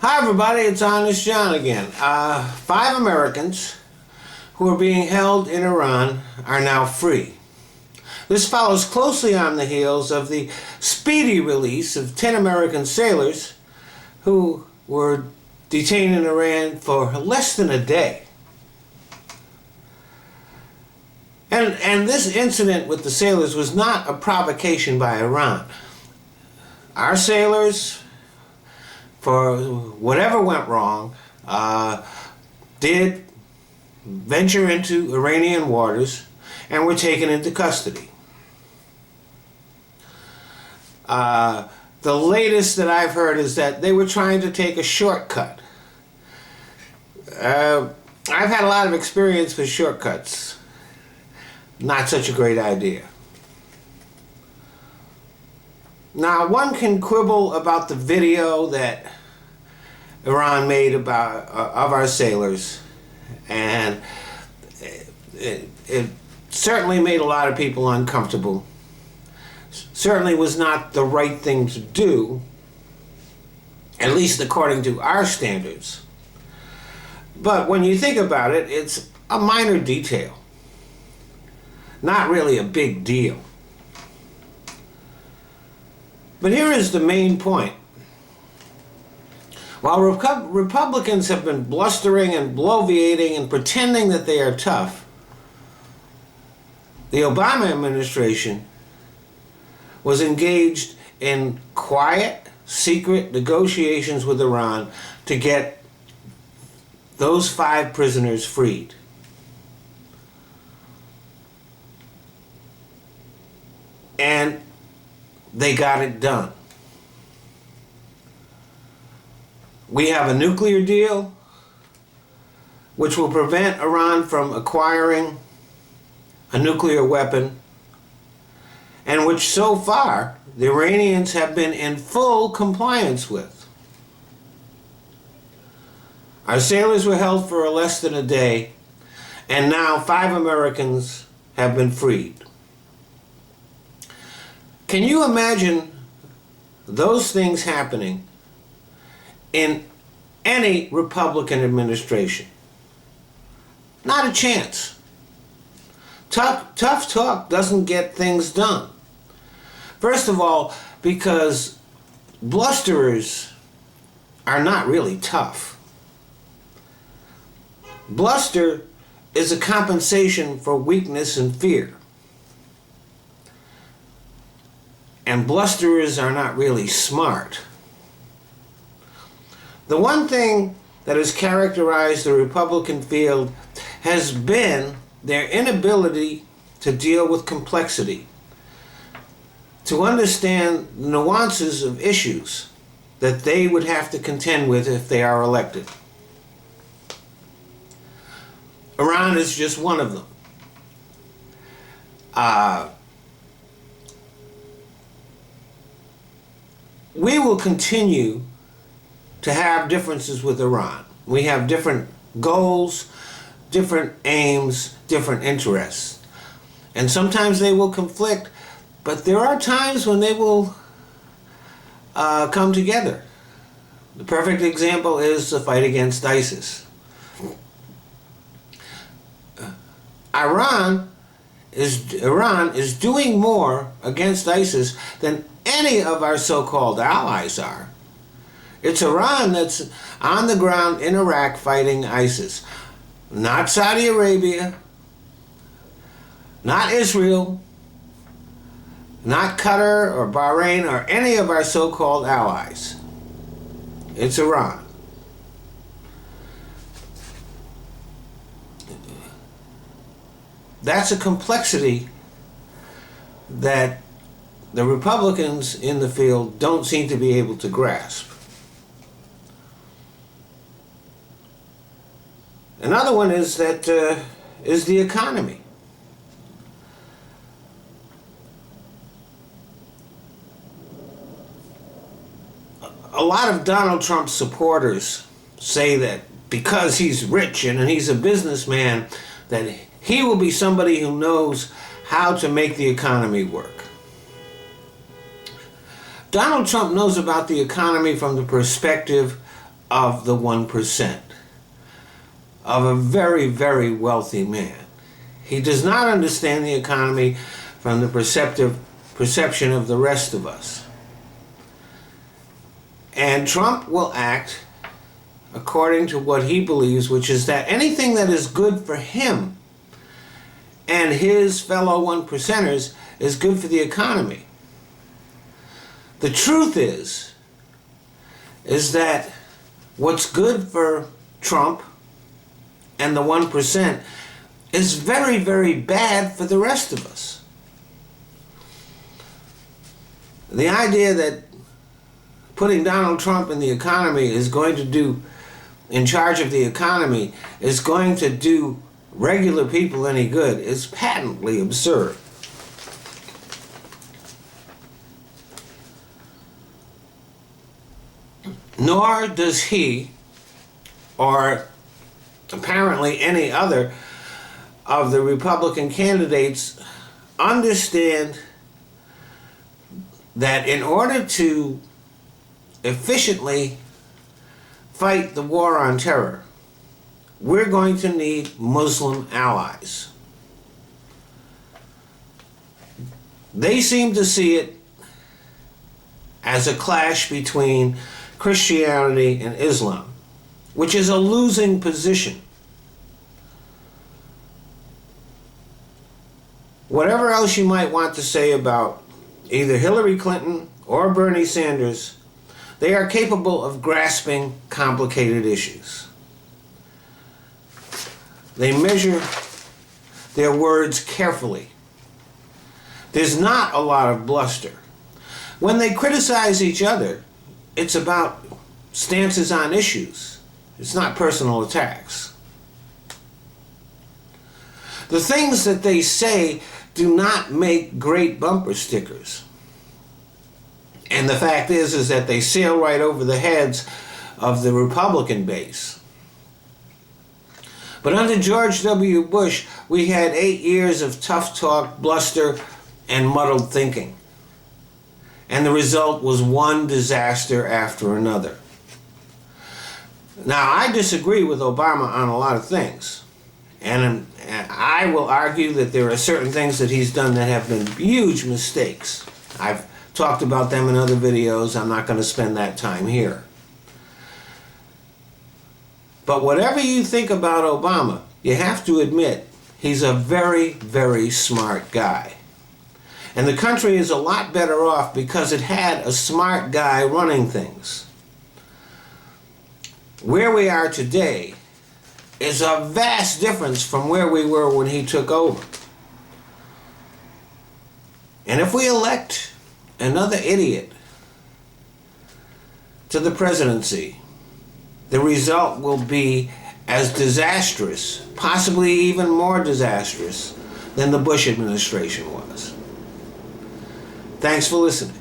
Hi everybody, it's Honest John again. 5 Americans who are being held in Iran are now free. This follows closely on the heels of the speedy release of 10 American sailors who were detained in Iran for less than a day. And this incident with the sailors was not a provocation by Iran. Our sailors, for whatever went wrong, did venture into Iranian waters and were taken into custody. The latest that I've heard is that they were trying to take a shortcut. I've had a lot of experience with shortcuts. Not such a great idea. Now, one can quibble about the video that Iran made about of our sailors, and it certainly made a lot of people uncomfortable. Certainly was not the right thing to do, at least according to our standards. But when you think about it, it's a minor detail. Not really a big deal. But here is the main point. While Republicans have been blustering and bloviating and pretending that they are tough, the Obama administration was engaged in quiet, secret negotiations with Iran to get those 5 prisoners freed. And they got it done. We have a nuclear deal which will prevent Iran from acquiring a nuclear weapon, and which so far the Iranians have been in full compliance with. Our sailors were held for less than a day, and now 5 Americans have been freed. Can you imagine those things happening in any Republican administration? Not a chance. Tough talk doesn't get things done. First of all, because blusterers are not really tough. Bluster is a compensation for weakness and fear. And blusterers are not really smart. The one thing that has characterized the Republican field has been their inability to deal with complexity, to understand the nuances of issues that they would have to contend with if they are elected. Iran is just one of them. We will continue to have differences with Iran. We have different goals, different aims, different interests. And sometimes they will conflict, but there are times when they will come together. The perfect example is the fight against ISIS. Iran is doing more against ISIS than any of our so-called allies are. It's Iran that's on the ground in Iraq fighting ISIS. Not Saudi Arabia, not Israel, not Qatar or Bahrain or any of our so-called allies. It's Iran. That's a complexity that the Republicans in the field don't seem to be able to grasp. Another one is the economy. A lot of Donald Trump's supporters say that because he's rich and he's a businessman, that he will be somebody who knows how to make the economy work. Donald Trump knows about the economy from the perspective of the 1%, of a very, very wealthy man. He does not understand the economy from the perception of the rest of us. And Trump will act according to what he believes, which is that anything that is good for him and his fellow 1%ers is good for the economy. The truth is that what's good for Trump and the 1% is very, very bad for the rest of us. The idea that putting Donald Trump in the economy is going to do, in charge of the economy, is going to do regular people any good is patently absurd. Nor does he, or apparently any other of the Republican candidates, understand that in order to efficiently fight the war on terror, we're going to need Muslim allies. They seem to see it as a clash between Christianity and Islam, which is a losing position. Whatever else you might want to say about either Hillary Clinton or Bernie Sanders, they are capable of grasping complicated issues. They measure their words carefully. There's not a lot of bluster. When they criticize each other, it's about stances on issues. It's not personal attacks. The things that they say do not make great bumper stickers. And the fact is that they sail right over the heads of the Republican base. But under George W. Bush, we had 8 years of tough talk, bluster, and muddled thinking. And the result was one disaster after another. Now, I disagree with Obama on a lot of things. And I will argue that there are certain things that he's done that have been huge mistakes. I've talked about them in other videos. I'm not going to spend that time here. But whatever you think about Obama, you have to admit he's a very, very smart guy. And the country is a lot better off because it had a smart guy running things. Where we are today is a vast difference from where we were when he took over. And if we elect another idiot to the presidency, the result will be as disastrous, possibly even more disastrous, than the Bush administration was. Thanks for listening.